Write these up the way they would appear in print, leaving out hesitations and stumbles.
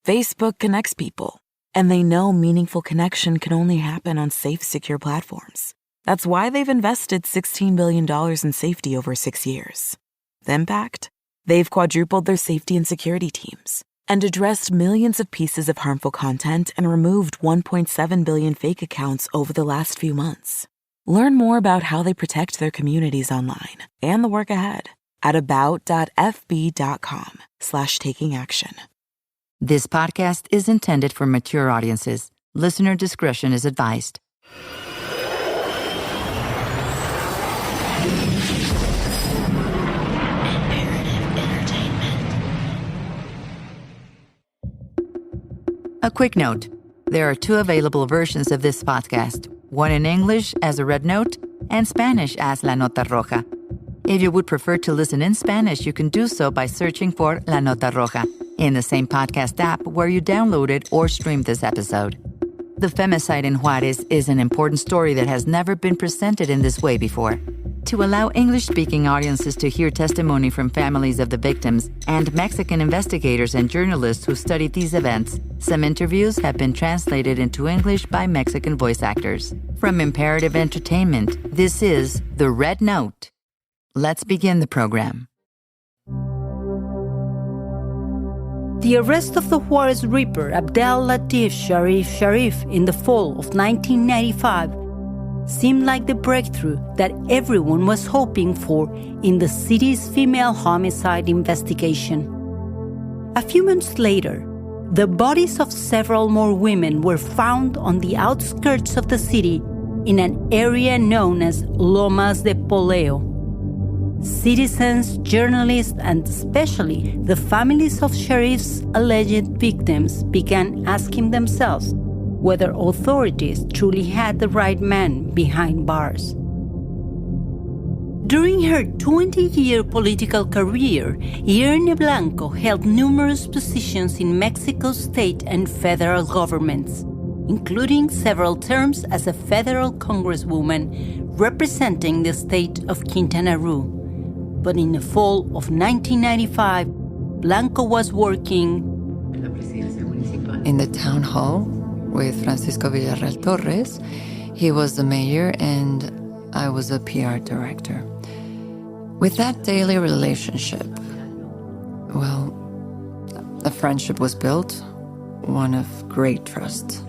Facebook connects people, and they know meaningful connection can only happen on safe, secure platforms. That's why they've invested $16 billion in safety over 6 years. The impact? They've quadrupled their safety and security teams and addressed millions of pieces of harmful content and removed 1.7 billion fake accounts over the last few months. Learn more about how they protect their communities online and the work ahead at about.fb.com/taking action. This podcast is intended for mature audiences. Listener discretion is advised. A quick note. There are 2 available versions of this podcast, one in English as a red note and Spanish as La Nota Roja. If you would prefer to listen in Spanish, you can do so by searching for La Nota Roja in the same podcast app where you downloaded or streamed this episode. The femicide in Juarez is an important story that has never been presented in this way before. To allow English-speaking audiences to hear testimony from families of the victims and Mexican investigators and journalists who studied these events, some interviews have been translated into English by Mexican voice actors. From Imperative Entertainment, this is The Red Note. Let's begin the program. The arrest of the Juarez Ripper Abdel Latif Sharif in the fall of 1995 seemed like the breakthrough that everyone was hoping for in the city's female homicide investigation. A few months later, the bodies of several more women were found on the outskirts of the city in an area known as Lomas de Poleo. Citizens, journalists, and especially the families of Sharif's alleged victims began asking themselves whether authorities truly had the right man behind bars. During her 20-year political career, Irene Blanco held numerous positions in Mexico's state and federal governments, including several terms as a federal congresswoman representing the state of Quintana Roo. But in the fall of 1995, Blanco was working in the town hall with Francisco Villarreal Torres. He was the mayor and I was a PR director. With that daily relationship, well, a friendship was built, one of great trust.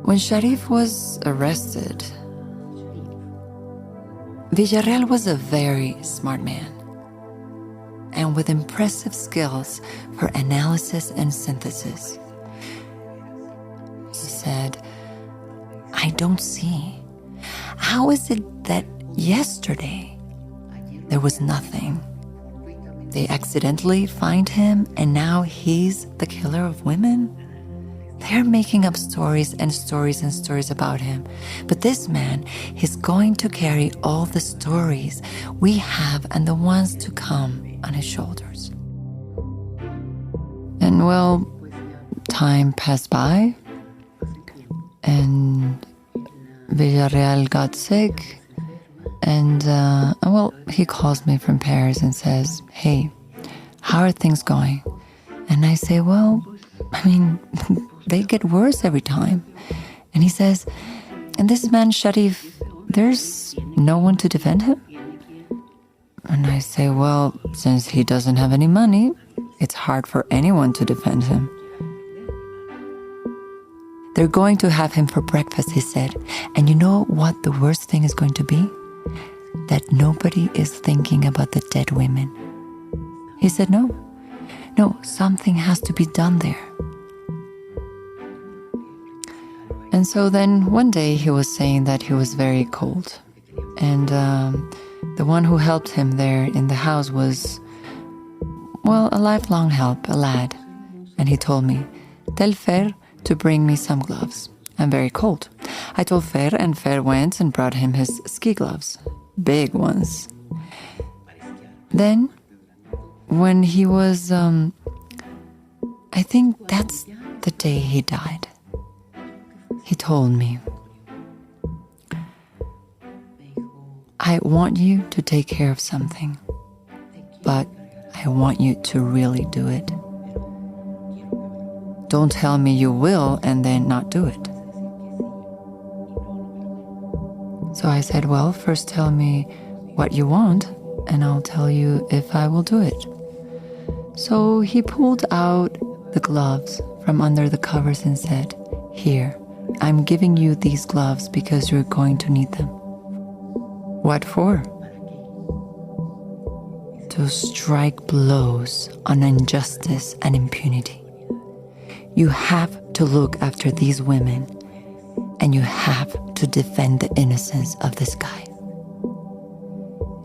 When Sharif was arrested, Villarreal was a very smart man and with impressive skills for analysis and synthesis. He said, "I don't see. How is it that yesterday there was nothing? They accidentally find him and now he's the killer of women? They're making up stories and stories and stories about him. But this man, he's going to carry all the stories we have and the ones to come on his shoulders." And well, time passed by and Villarreal got sick and, he calls me from Paris and says, "Hey, how are things going?" And I say, "Well, they get worse every time." And he says, "And this man Sharif, there's no one to defend him?" And I say, "Well, since he doesn't have any money, it's hard for anyone to defend him." "They're going to have him for breakfast," he said. "And you know what the worst thing is going to be? That nobody is thinking about the dead women." He said, No, something has to be done there." And so then one day he was saying that he was very cold. And the one who helped him there in the house was, a lifelong help, a lad. And he told me, "Tell Fer to bring me some gloves. I'm very cold." I told Fer, and Fer went and brought him his ski gloves, big ones. Then, when he was, I think that's the day he died. He told me, "I want you to take care of something, but I want you to really do it." Don't tell me you will and then not do it. So I said, well, first tell me what you want, and I'll tell you if I will do it. So he pulled out the gloves from under the covers and said, here, I'm giving you these gloves because you're going to need them. What for? To strike blows on injustice and impunity. You have to look after these women, and you have to defend the innocence of this guy.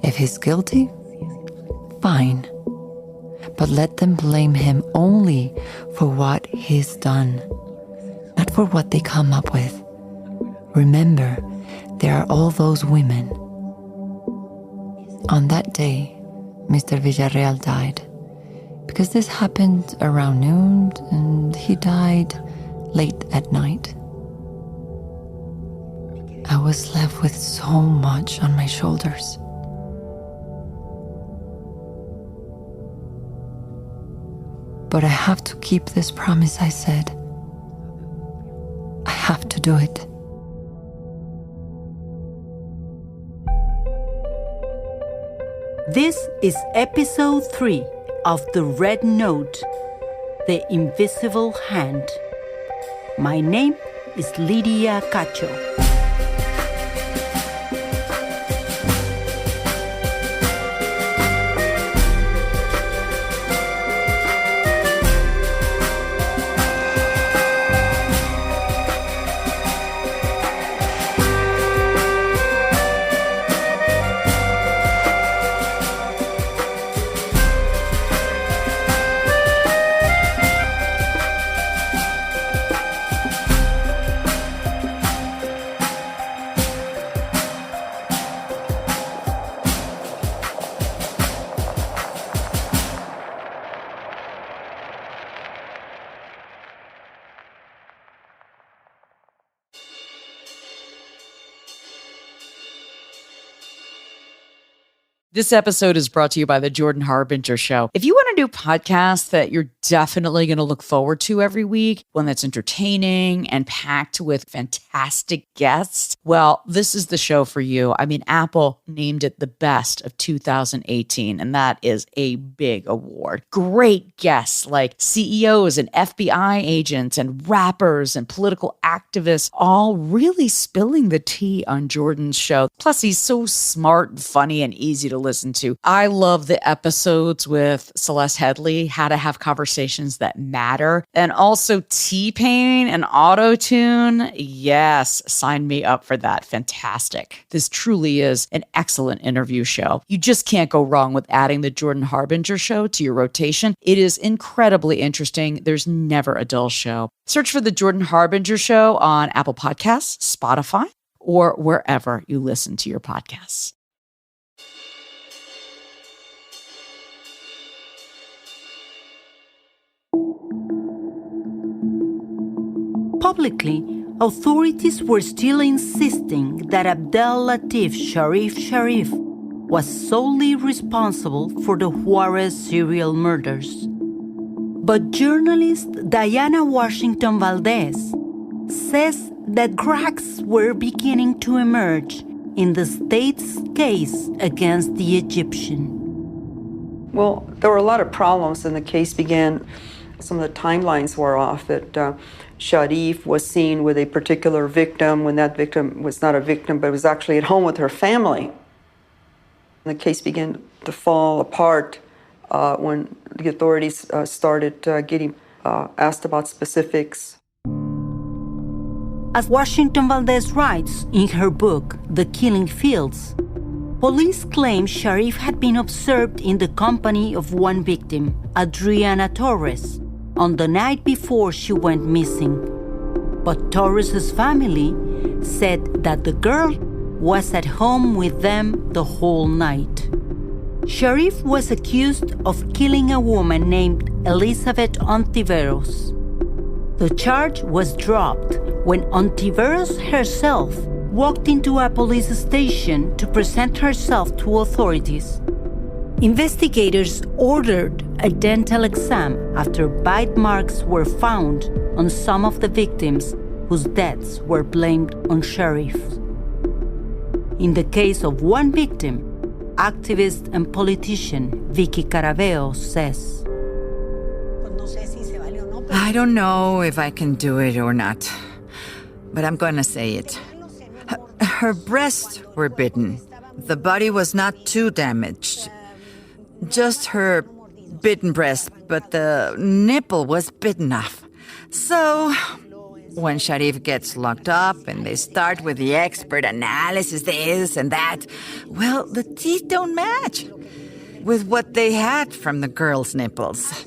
If he's guilty, fine. But let them blame him only for what he's done, not for what they come up with. Remember, there are all those women. On that day, Mr. Villarreal died because this happened around noon and he died late at night. I was left with so much on my shoulders. But I have to keep this promise, I said. I have to do it. This is episode 3 of The Red Note, The Invisible Hand. My name is Lydia Cacho. This episode is brought to you by the Jordan Harbinger Show. If you want a new podcast that you're definitely going to look forward to every week, one that's entertaining and packed with fantastic guests, well, this is the show for you. I mean, Apple named it the best of 2018, and that is a big award. Great guests like CEOs and FBI agents and rappers and political activists, all really spilling the tea on Jordan's show. Plus, he's so smart and funny and easy to listen to. I love the episodes with Celeste Headley, How to Have Conversations That Matter, and also T-Pain and Auto-Tune. Yes, sign me up for that. Fantastic. This truly is an excellent interview show. You just can't go wrong with adding the Jordan Harbinger Show to your rotation. It is incredibly interesting. There's never a dull show. Search for the Jordan Harbinger Show on Apple Podcasts, Spotify, or wherever you listen to your podcasts. Publicly, authorities were still insisting that Abdel Latif Sharif was solely responsible for the Juarez serial murders. But journalist Diana Washington Valdez says that cracks were beginning to emerge in the state's case against the Egyptian. Well, there were a lot of problems, and the case began. Some of the timelines were off, that Sharif was seen with a particular victim when that victim was not a victim, but was actually at home with her family. And the case began to fall apart when the authorities started getting asked about specifics. As Washington Valdez writes in her book, The Killing Fields, police claim Sharif had been observed in the company of one victim, Adriana Torres, on the night before she went missing. But Torres's family said that the girl was at home with them the whole night. Sharif was accused of killing a woman named Elizabeth Ontiveros. The charge was dropped when Ontiveros herself walked into a police station to present herself to authorities. Investigators ordered a dental exam after bite marks were found on some of the victims whose deaths were blamed on Sharif. In the case of one victim, activist and politician Vicky Caraveo says, I don't know if I can do it or not, but I'm going to say it. Her breasts were bitten. The body was not too damaged. Just her bitten breast, but the nipple was bitten off. So, when Sharif gets locked up and they start with the expert analysis, this and that, well, the teeth don't match with what they had from the girl's nipples.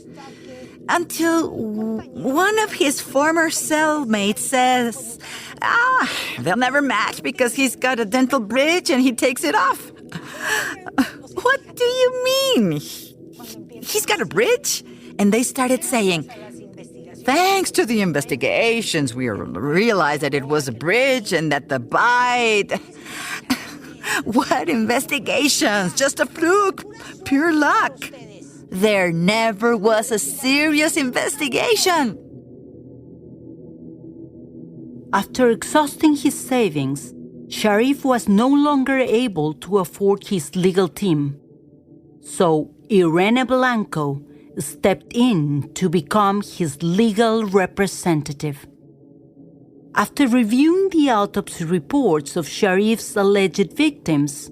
Until one of his former cellmates says, they'll never match because he's got a dental bridge and he takes it off. What do you mean? He's got a bridge? And they started saying, thanks to the investigations, we realized that it was a bridge and that the bite... What investigations? Just a fluke. Pure luck. There never was a serious investigation. After exhausting his savings, Sharif was no longer able to afford his legal team. So Irene Blanco stepped in to become his legal representative. After reviewing the autopsy reports of Sharif's alleged victims,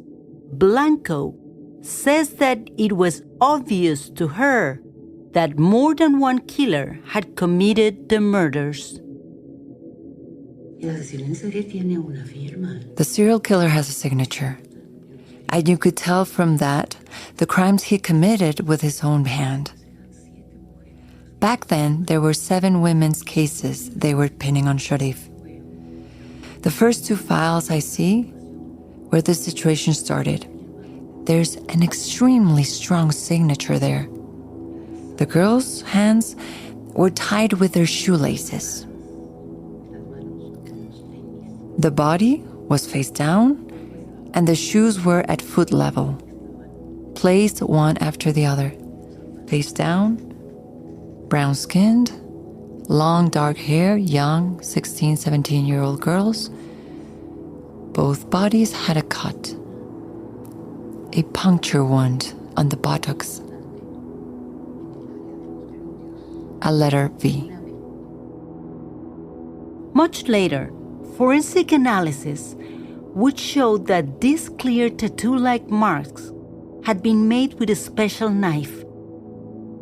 Blanco says that it was obvious to her that more than one killer had committed the murders. The serial killer has a signature, and you could tell from that the crimes he committed with his own hand. Back then, there were 7 women's cases they were pinning on Sharif. The first 2 files I see where the situation started, there's an extremely strong signature there. The girls' hands were tied with their shoelaces. The body was face down, and the shoes were at foot level, placed one after the other. Face down, brown-skinned, long dark hair, young 16, 17-year-old girls. Both bodies had a cut, a puncture wound on the buttocks, a letter V. Much later, forensic analysis would show that these clear tattoo-like marks had been made with a special knife.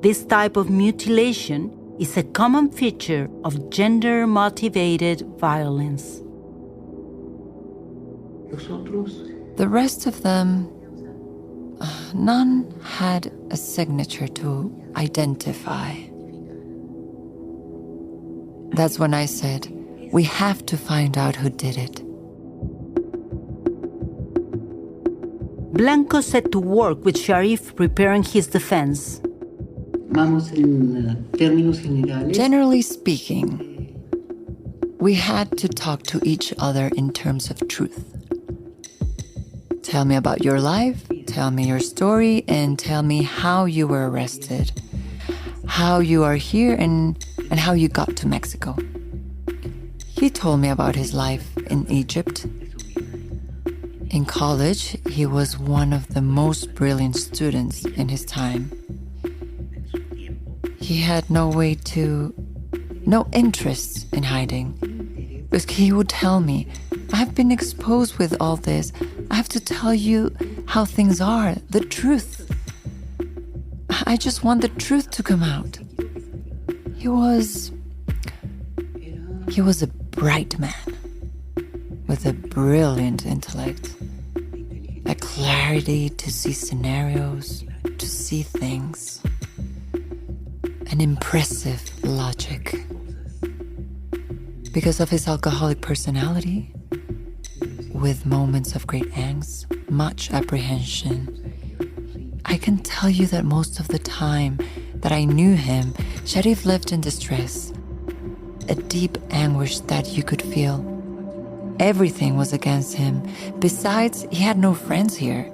This type of mutilation is a common feature of gender-motivated violence. The rest of them, none had a signature to identify. That's when I said, we have to find out who did it. Blanco set to work with Sharif preparing his defense. Generally speaking, we had to talk to each other in terms of truth. Tell me about your life, tell me your story, and tell me how you were arrested, how you are here, and how you got to Mexico. He told me about his life in Egypt. In college, he was one of the most brilliant students in his time. He had no interest in hiding. But he would tell me, I've been exposed with all this. I have to tell you how things are, the truth. I just want the truth to come out. He was a bright man with a brilliant intellect, a clarity to see scenarios, to see things, an impressive logic. Because of his alcoholic personality, with moments of great angst, much apprehension, I can tell you that most of the time that I knew him, Sharif lived in distress, a deep anguish that you could feel. Everything was against him. Besides, he had no friends here.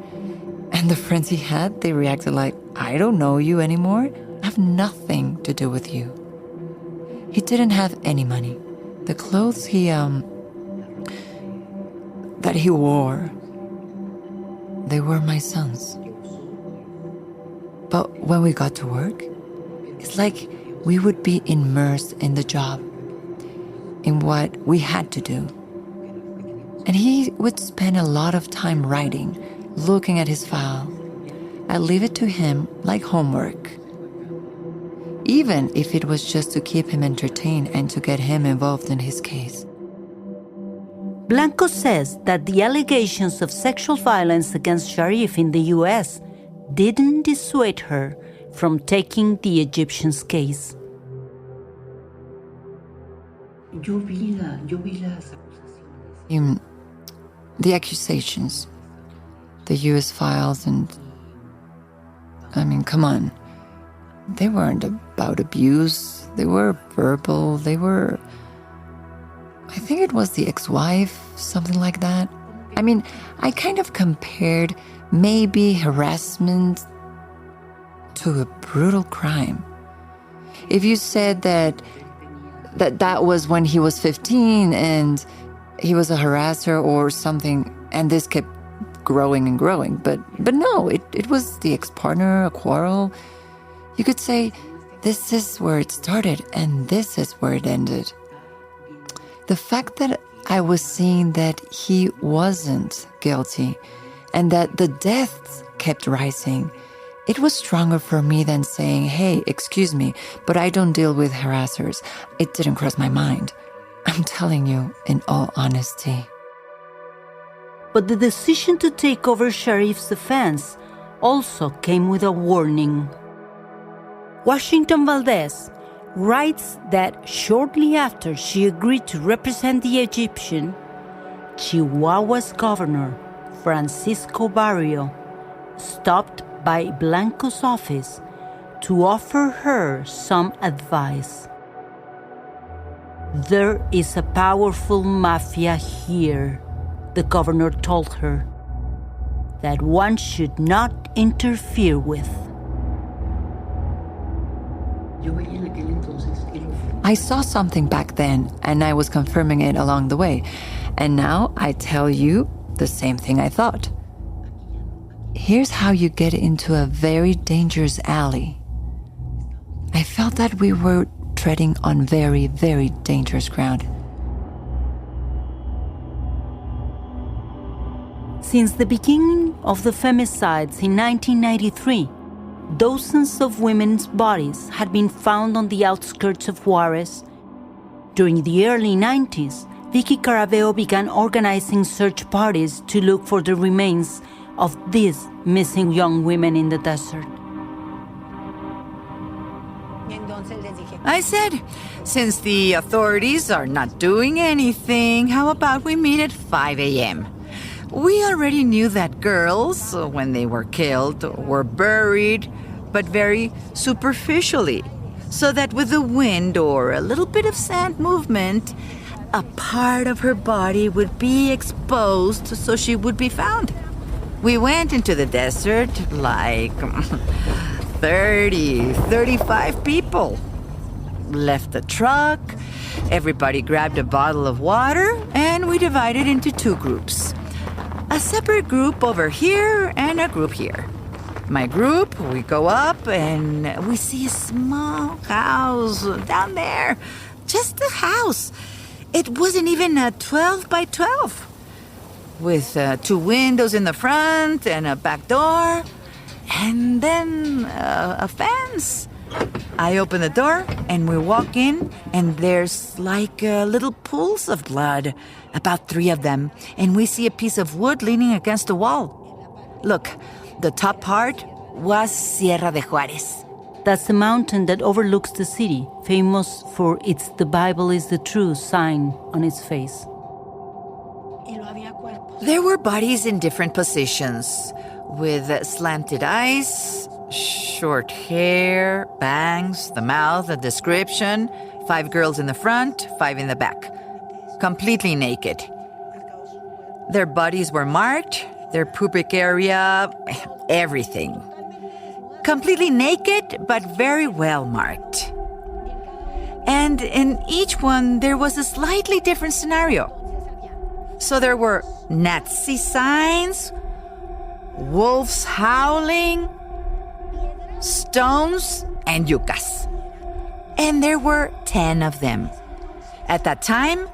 And the friends he had, they reacted like, I don't know you anymore. I have nothing to do with you. He didn't have any money. The clothes that he wore, they were my son's. But when we got to work, it's like we would be immersed in the job, in what we had to do. And he would spend a lot of time writing, looking at his file. I leave it to him like homework, even if it was just to keep him entertained and to get him involved in his case. Blanco says that the allegations of sexual violence against Sharif in the U.S. didn't dissuade her from taking the Egyptian's case. The accusations, the U.S. files, and I mean, come on. They weren't about abuse. They were verbal. They were, I think it was the ex-wife, something like that. I mean, I kind of compared maybe harassment to a brutal crime. If you said that was when he was 15 and he was a harasser or something, and this kept growing and growing. But no, it was the ex-partner, a quarrel. You could say, this is where it started and this is where it ended. The fact that I was seeing that he wasn't guilty and that the deaths kept rising, it was stronger for me than saying, hey, excuse me, but I don't deal with harassers. It didn't cross my mind. I'm telling you in all honesty. But the decision to take over Sharif's defense also came with a warning. Washington Valdez writes that shortly after she agreed to represent the Egyptian, Chihuahua's governor, Francisco Barrio, stopped by Blanco's office to offer her some advice. There is a powerful mafia here, the governor told her, that one should not interfere with. I saw something back then, and I was confirming it along the way. And now I tell you the same thing I thought. Here's how you get into a very dangerous alley. I felt that we were treading on very, very dangerous ground. Since the beginning of the femicides in 1993, dozens of women's bodies had been found on the outskirts of Juarez. During the early 90s, Vicky Caraveo began organizing search parties to look for the remains of these missing young women in the desert. I said, since the authorities are not doing anything, how about we meet at 5 a.m.? We already knew that girls, when they were killed, were buried, but very superficially, so that with the wind or a little bit of sand movement, a part of her body would be exposed so she would be found. We went into the desert like 35 people. Left the truck, everybody grabbed a bottle of water, and we divided into two groups. A separate group over here and a group here. My group, we go up and we see a small house down there. Just a house. It wasn't even a 12 by 12. With two windows in the front and a back door. And then a fence. I open the door and we walk in and there's like little pools of blood. About 3 of them. And we see a piece of wood leaning against the wall. Look, the top part was Sierra de Juarez. That's the mountain that overlooks the city, famous for its "the Bible is the true" sign on its face. There were bodies in different positions, with slanted eyes, short hair, bangs, the mouth, a description, 5 girls in the front, 5 in the back. Completely naked. Their bodies were marked, their pubic area, everything. Completely naked, but very well marked. And in each one, there was a slightly different scenario. So there were Nazi signs, wolves howling, stones, and yuccas. And there were 10 of them. At that time,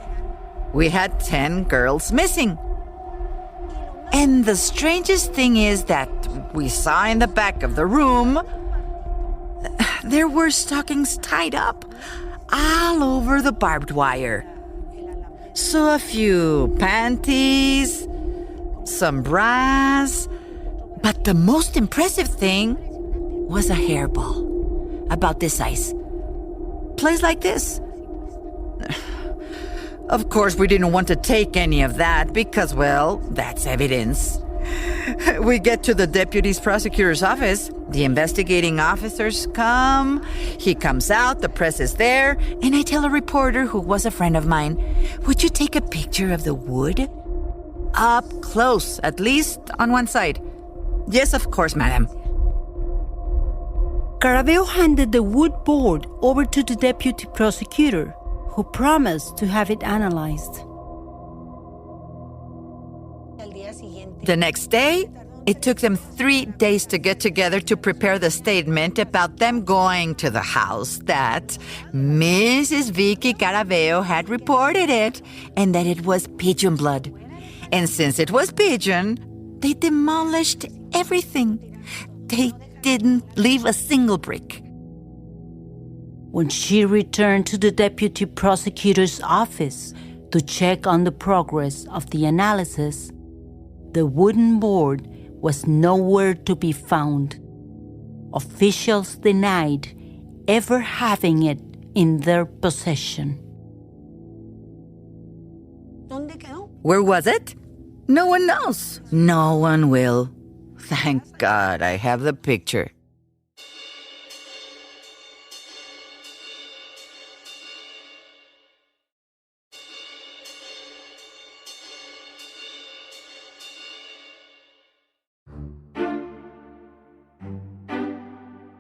we had 10 girls missing. And the strangest thing is that we saw in the back of the room, there were stockings tied up all over the barbed wire. So a few panties, some bras, but the most impressive thing was a hairball about this size. Placed like this. Of course, we didn't want to take any of that because, well, that's evidence. We get to the deputy prosecutor's office. The investigating officers come. He comes out, the press is there, and I tell a reporter who was a friend of mine, would you take a picture of the wood? Up close, at least on one side. Yes, of course, madam. Caraveo handed the wood board over to the deputy prosecutor, who promised to have it analyzed. The next day, it took them 3 days to get together to prepare the statement about them going to the house that Mrs. Vicky Caraveo had reported it and that it was pigeon blood. And since it was pigeon, they demolished everything. They didn't leave a single brick. When she returned to the deputy prosecutor's office to check on the progress of the analysis, the wooden board was nowhere to be found. Officials denied ever having it in their possession. Where was it? No one knows. No one will. Thank God I have the picture.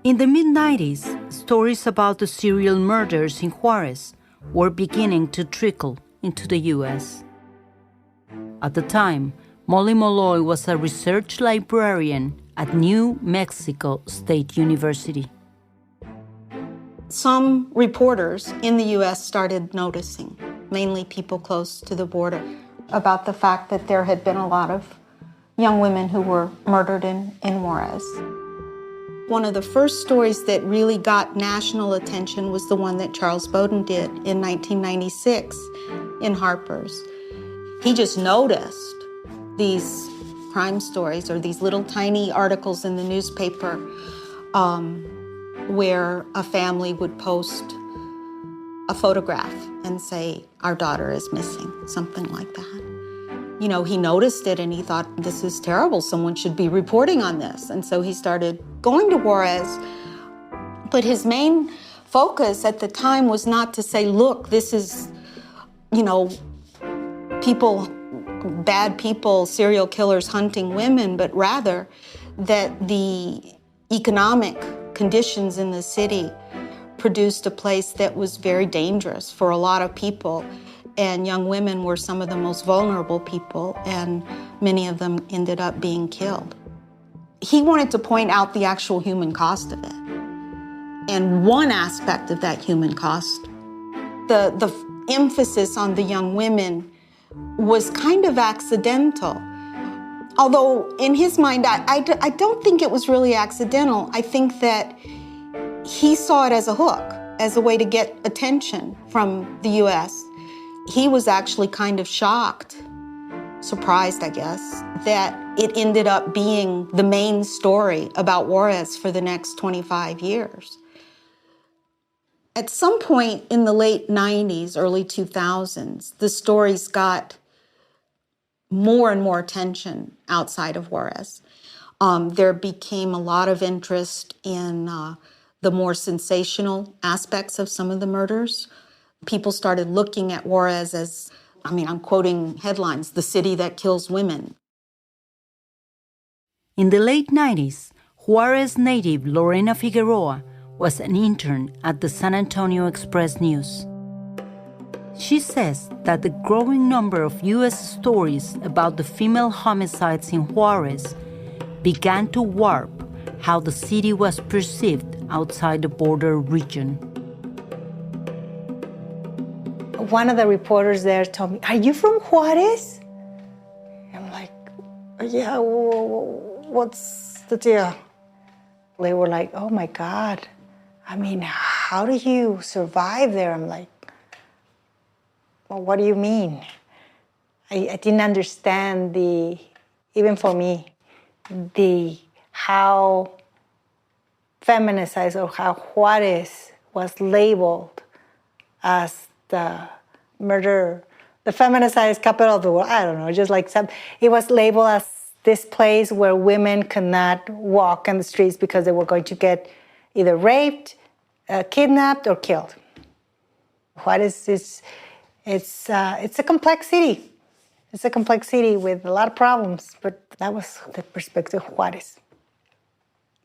In the mid-90s, stories about the serial murders in Juarez were beginning to trickle into the U.S. At the time, Molly Molloy was a research librarian at New Mexico State University. Some reporters in the U.S. started noticing, mainly people close to the border, about the fact that there had been a lot of young women who were murdered in Juarez. One of the first stories that really got national attention was the one that Charles Bowden did in 1996 in Harper's. He just noticed these crime stories or these little tiny articles in the newspaper where a family would post a photograph and say, our daughter is missing, something like that. You know, he noticed it and he thought, this is terrible. Someone should be reporting on this. And so he started going to Juarez. But his main focus at the time was not to say, look, this is, you know, people, bad people, serial killers hunting women, but rather that the economic conditions in the city produced a place that was very dangerous for a lot of people. And young women were some of the most vulnerable people, and many of them ended up being killed. He wanted to point out the actual human cost of it. And one aspect of that human cost, the emphasis on the young women, was kind of accidental. Although in his mind, I don't think it was really accidental. I think that he saw it as a hook, as a way to get attention from the U.S. He was actually kind of shocked, surprised, I guess, that it ended up being the main story about Juarez for the next 25 years. At some point in the late 90s, early 2000s, the stories got more and more attention outside of Juarez. There became a lot of interest in the more sensational aspects of some of the murders. People started looking at Juarez as, I'm quoting headlines, the city that kills women. In the late 90s, Juarez native Lorena Figueroa was an intern at the San Antonio Express News. She says that the growing number of U.S. stories about the female homicides in Juarez began to warp how the city was perceived outside the border region. One of the reporters there told me, "Are you from Juarez?" I'm like, "Yeah, what's the deal?" They were like, "Oh my God. I mean, how do you survive there?" I'm like, "Well, what do you mean?" I didn't understand even for me, how feminicized or how Juarez was labeled as the feminicized capital of the world. I don't know, just like it was labeled as this place where women could not walk on the streets because they were going to get either raped, kidnapped, or killed. Juarez it's a complex city. It's a complex city with a lot of problems, but that was the perspective of Juarez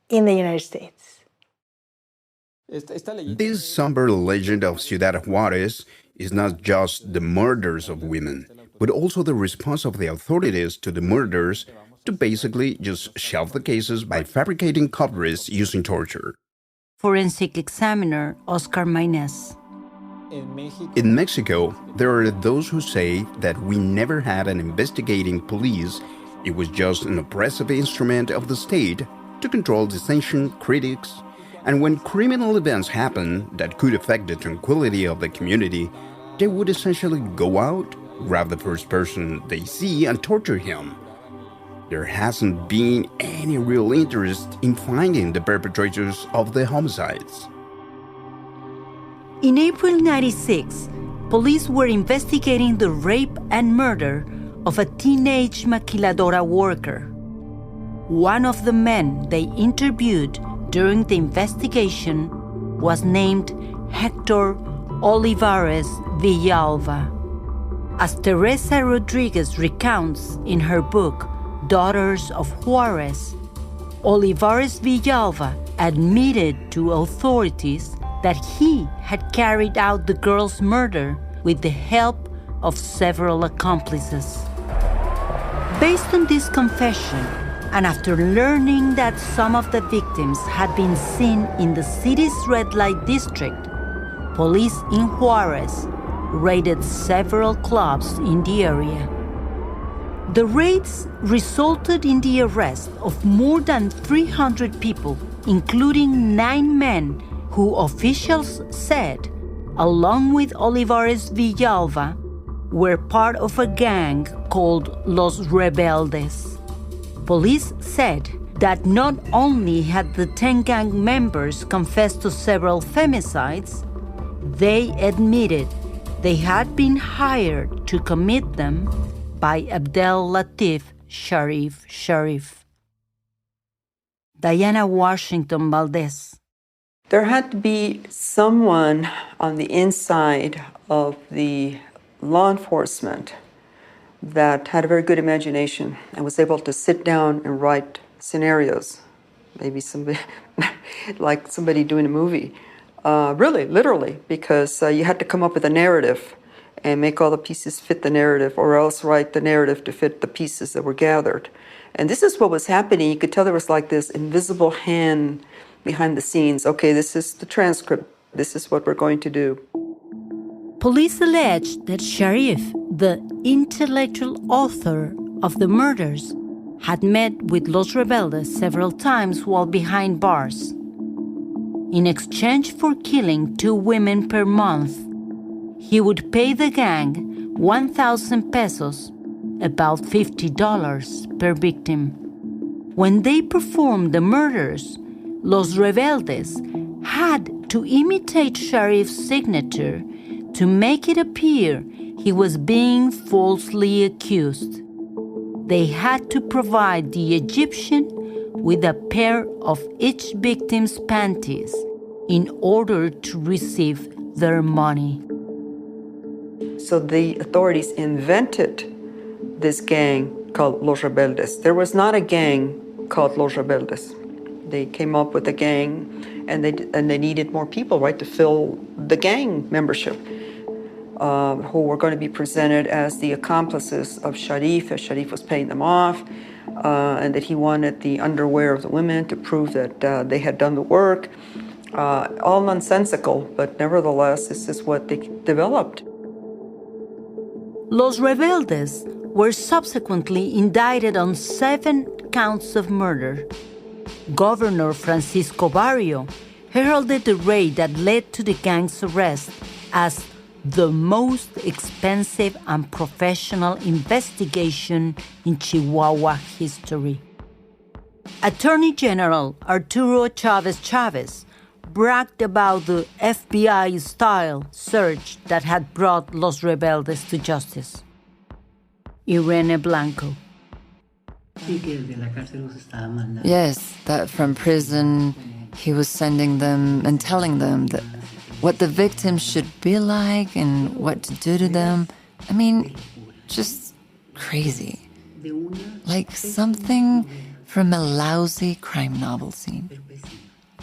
in the United States. This somber legend of Ciudad Juarez is not just the murders of women, but also the response of the authorities to the murders to basically just shelve the cases by fabricating coverage using torture. Forensic examiner Oscar Maynez. In Mexico, there are those who say that we never had an investigating police. It was just an oppressive instrument of the state to control dissension, critics, and when criminal events happen that could affect the tranquility of the community, they would essentially go out, grab the first person they see, and torture him. There hasn't been any real interest in finding the perpetrators of the homicides. In April 96, police were investigating the rape and murder of a teenage maquiladora worker. One of the men they interviewed during the investigation was named Hector Olivares Villalba. As Teresa Rodriguez recounts in her book, Daughters of Juarez, Olivares Villalba admitted to authorities that he had carried out the girl's murder with the help of several accomplices. Based on this confession, and after learning that some of the victims had been seen in the city's red light district, police in Juarez raided several clubs in the area. The raids resulted in the arrest of more than 300 people, including 9 men who officials said, along with Olivares Villalba, were part of a gang called Los Rebeldes. Police said that not only had the 10 gang members confessed to several femicides, they admitted they had been hired to commit them by Abdel Latif Sharif. Diana Washington Valdez. There had to be someone on the inside of the law enforcement that had a very good imagination and was able to sit down and write scenarios. Maybe somebody, like somebody doing a movie. Really, literally, because you had to come up with a narrative and make all the pieces fit the narrative, or else write the narrative to fit the pieces that were gathered. And this is what was happening. You could tell there was like this invisible hand behind the scenes. Okay, this is the transcript. This is what we're going to do. Police alleged that Sharif, the intellectual author of the murders, had met with Los Rebeldes several times while behind bars. In exchange for killing 2 women per month, he would pay the gang 1,000 pesos, about $50 per victim. When they performed the murders, Los Rebeldes had to imitate Sharif's signature to make it appear he was being falsely accused. They had to provide the Egyptian with a pair of each victim's panties in order to receive their money. So the authorities invented this gang called Los Rebeldes. There was not a gang called Los Rebeldes. They came up with a gang, and they needed more people, right, to fill the gang membership, who were going to be presented as the accomplices of Sharif, as Sharif was paying them off, and that he wanted the underwear of the women to prove that they had done the work. All nonsensical, but nevertheless, this is what they developed. Los Rebeldes were subsequently indicted on 7 counts of murder. Governor Francisco Barrio heralded the raid that led to the gang's arrest as the most expensive and professional investigation in Chihuahua history. Attorney General Arturo Chavez bragged about the FBI-style search that had brought Los Rebeldes to justice. Irene Blanco. Yes, that from prison he was sending them and telling them that what the victims should be like and what to do to them. I mean, just crazy. Like something from a lousy crime novel scene.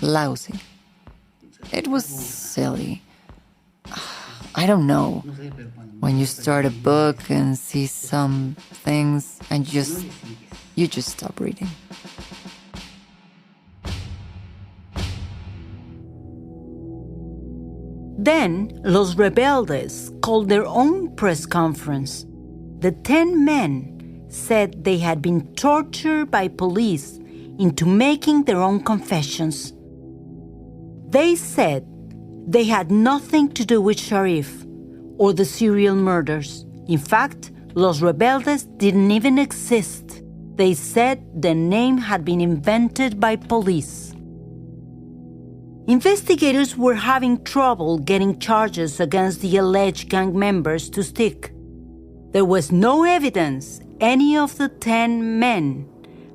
Lousy. It was silly. I don't know. When you start a book and see some things and you just stop reading. Then Los Rebeldes called their own press conference. The 10 men said they had been tortured by police into making their own confessions. They said they had nothing to do with Sharif or the serial murders. In fact, Los Rebeldes didn't even exist. They said the name had been invented by police. Investigators were having trouble getting charges against the alleged gang members to stick. There was no evidence any of the 10 men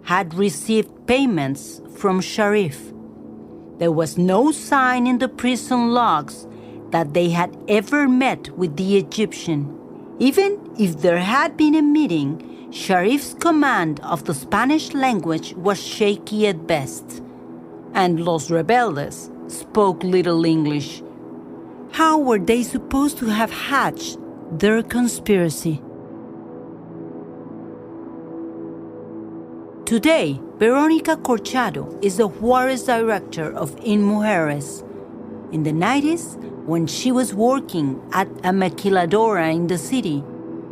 had received payments from Sharif. There was no sign in the prison logs that they had ever met with the Egyptian. Even if there had been a meeting, Sharif's command of the Spanish language was shaky at best, and Los Rebeldes spoke little English. How were they supposed to have hatched their conspiracy? Today, Veronica Corchado is the Juarez director of In Mujeres. In the 90s, when she was working at a maquiladora in the city,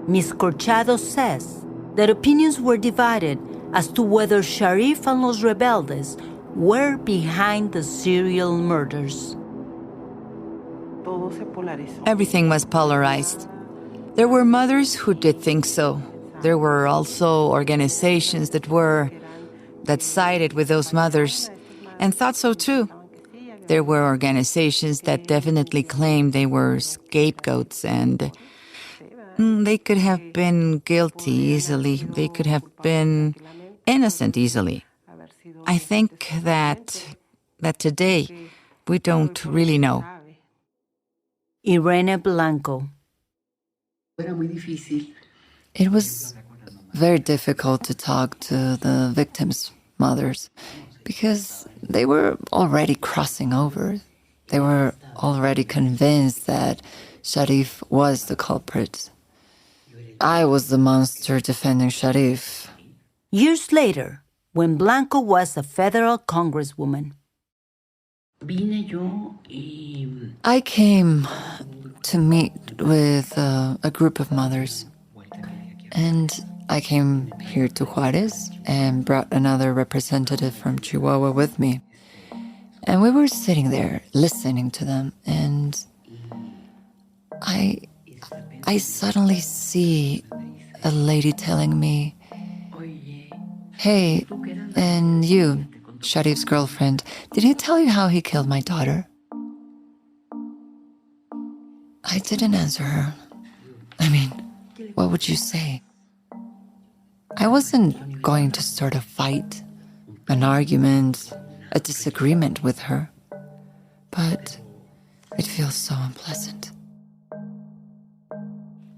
Ms. Corchado says that opinions were divided as to whether Sharif and Los Rebeldes were behind the serial murders. Everything was polarized. There were mothers who did think so. There were also organizations that sided with those mothers and thought so too. There were organizations that definitely claimed they were scapegoats and they could have been guilty easily. They could have been innocent easily. I think that today we don't really know. Irene Blanco. It was very difficult to talk to the victims' mothers because they were already crossing over. They were already convinced that Sharif was the culprit. I was the monster defending Sharif. Years later, when Blanco was a federal congresswoman. I came to meet with a group of mothers. And I came here to Juarez and brought another representative from Chihuahua with me. And we were sitting there listening to them, and I suddenly see a lady telling me, "Hey, and you, Sharif's girlfriend, did he tell you how he killed my daughter?" I didn't answer her. I mean, what would you say? I wasn't going to start a fight, an argument, a disagreement with her. But it feels so unpleasant.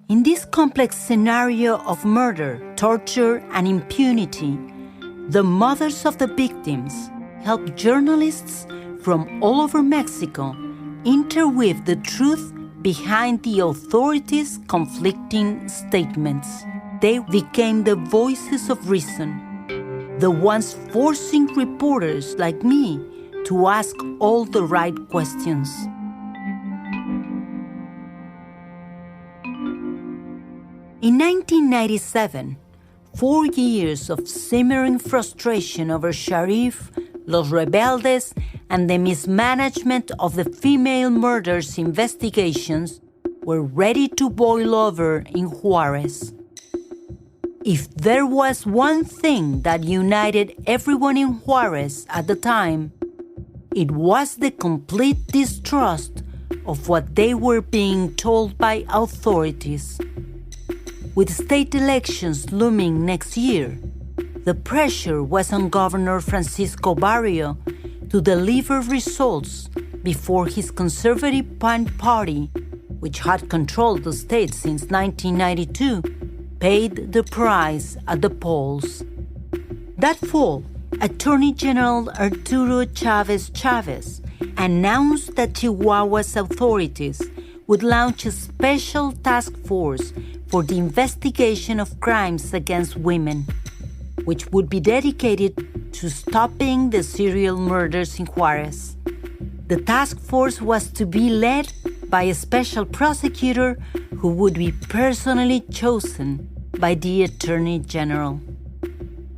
In this complex scenario of murder, torture, and impunity, The mothers of the victims helped journalists from all over Mexico interweave the truth behind the authorities' conflicting statements. They became the voices of reason, the ones forcing reporters like me to ask all the right questions. In 1997, 4 years of simmering frustration over Sharif, Los Rebeldes, and the mismanagement of the female murders investigations were ready to boil over in Juarez. If there was one thing that united everyone in Juarez at the time, it was the complete distrust of what they were being told by authorities. With state elections looming next year, the pressure was on Governor Francisco Barrio to deliver results before his conservative PAN party, which had controlled the state since 1992, paid the price at the polls. That fall, Attorney General Arturo Chavez announced that Chihuahua's authorities would launch a special task force for the investigation of crimes against women, which would be dedicated to stopping the serial murders in Juarez. The task force was to be led by a special prosecutor who would be personally chosen by the Attorney General.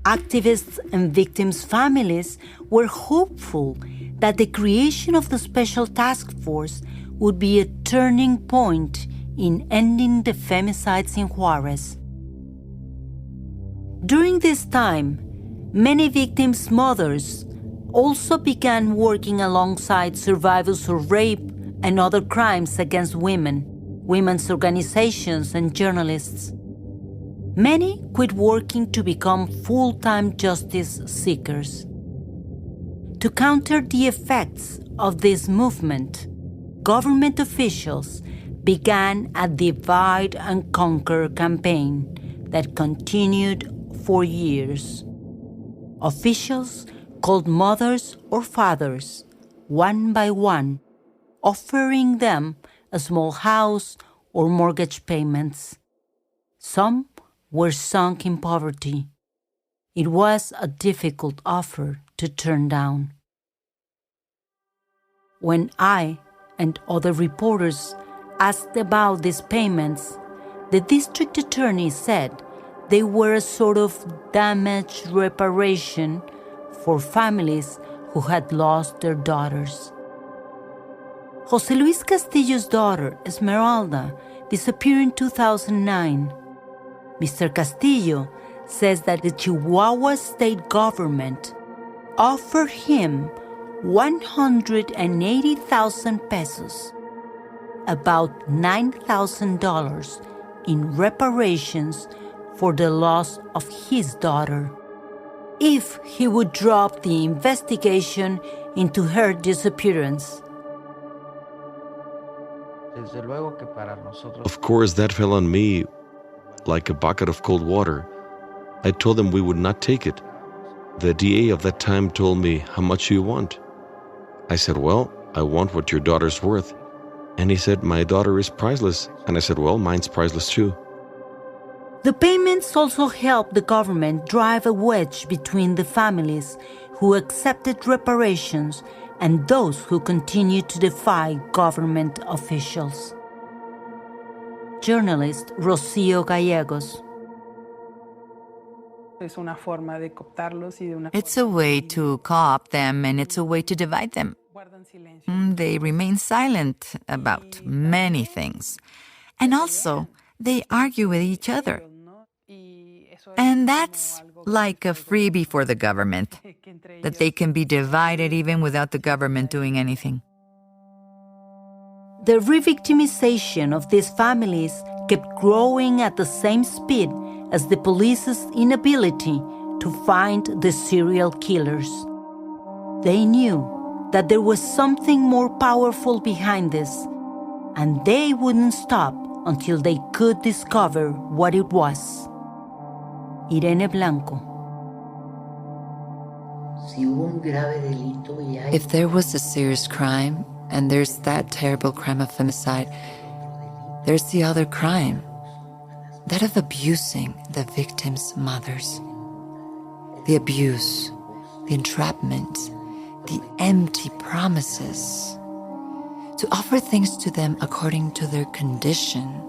Activists and victims' families were hopeful that the creation of the special task force would be a turning point in ending the femicides in Juarez. During this time, many victims' mothers also began working alongside survivors of rape and other crimes against women, women's organizations, and journalists. Many quit working to become full-time justice seekers. To counter the effects of this movement, government officials began a divide and conquer campaign that continued for years. Officials called mothers or fathers, one by one, offering them a small house or mortgage payments. Some were sunk in poverty. It was a difficult offer to turn down. When I and other reporters asked about these payments, the district attorney said they were a sort of damage reparation for families who had lost their daughters. José Luis Castillo's daughter, Esmeralda, disappeared in 2009. Mr. Castillo says that the Chihuahua state government offered him 180,000 pesos, about $9,000 in reparations for the loss of his daughter, if he would drop the investigation into her disappearance. Of course, that fell on me like a bucket of cold water. I told them we would not take it. The DA of that time told me, "How much do you want?" I said, "Well, I want what your daughter's worth." And he said, "My daughter is priceless." And I said, "Well, mine's priceless too." The payments also helped the government drive a wedge between the families who accepted reparations and those who continued to defy government officials. Journalist Rocío Gallegos. It's a way to co-opt them, and it's a way to divide them. They remain silent about many things. And also, they argue with each other. And that's like a freebie for the government, that they can be divided even without the government doing anything. The re-victimization of these families kept growing at the same speed as the police's inability to find the serial killers. They knew that there was something more powerful behind this, and they wouldn't stop until they could discover what it was. Irene Blanco. If there was a serious crime, and there's that terrible crime of femicide, there's the other crime, that of abusing the victims' mothers. The abuse, the entrapment, the empty promises. To offer things to them according to their condition,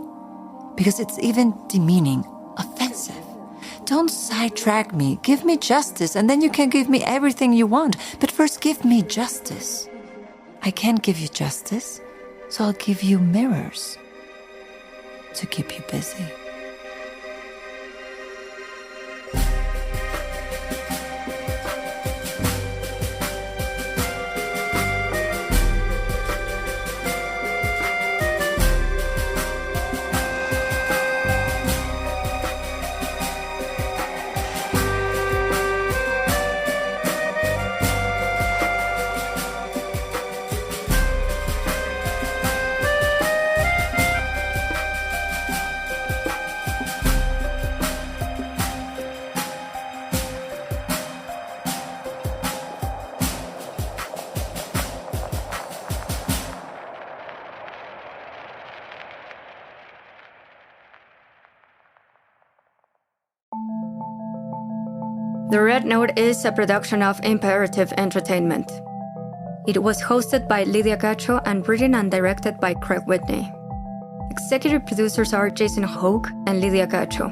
because it's even demeaning, offensive. Don't sidetrack me. Give me justice, and then you can give me everything you want. But first, give me justice. I can't give you justice, so I'll give you mirrors to keep you busy. The Red Note is a production of Imperative Entertainment. It was hosted by Lydia Cacho and written and directed by Craig Whitney. Executive producers are Jason Hoke and Lydia Cacho.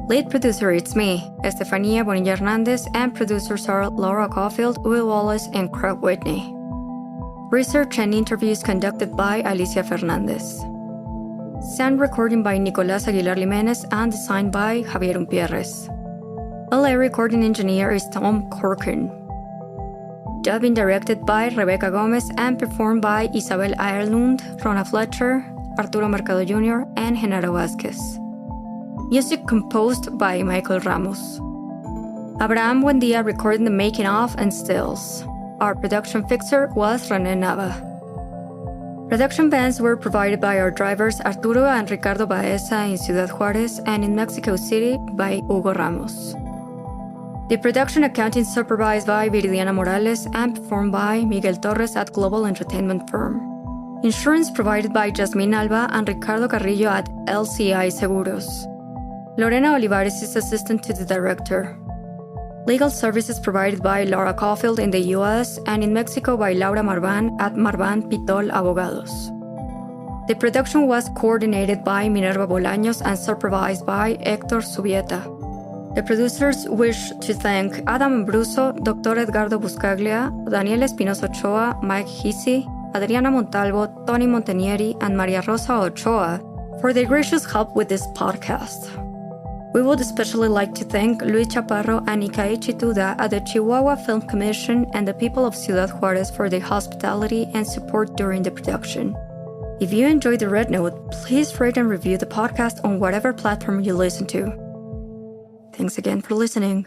Lead producer is me, Estefania Bonilla Hernandez, and producers are Laura Caulfield, Will Wallace, and Craig Whitney. Research and interviews conducted by Alicia Fernandez. Sound recording by Nicolás Aguilar Jiménez and designed by Javier Umpierrez. LA recording engineer is Tom Corcoran. Dubbing directed by Rebecca Gomez and performed by Isabel Ireland, Rona Fletcher, Arturo Mercado Jr., and Genaro Vázquez. Music composed by Michael Ramos. Abraham Buendia recorded the making of and stills. Our production fixer was René Nava. Production bands were provided by our drivers Arturo and Ricardo Baeza in Ciudad Juarez and in Mexico City by Hugo Ramos. The production accounting supervised by Viridiana Morales and performed by Miguel Torres at Global Entertainment Firm. Insurance provided by Jasmine Alba and Ricardo Carrillo at LCI Seguros. Lorena Olivares is assistant to the director. Legal services provided by Laura Caulfield in the US and in Mexico by Laura Marvan at Marvan Pitol Abogados. The production was coordinated by Minerva Bolaños and supervised by Héctor Subieta. The producers wish to thank Adam Abruzzo, Dr. Edgardo Buscaglia, Daniel Espinosa Ochoa, Mike Hisi, Adriana Montalvo, Tony Montanieri, and Maria Rosa Ochoa for their gracious help with this podcast. We would especially like to thank Luis Chaparro and Ikaichi Tuda at the Chihuahua Film Commission and the people of Ciudad Juarez for their hospitality and support during the production. If you enjoyed the Red Note, please rate and review the podcast on whatever platform you listen to. Thanks again for listening.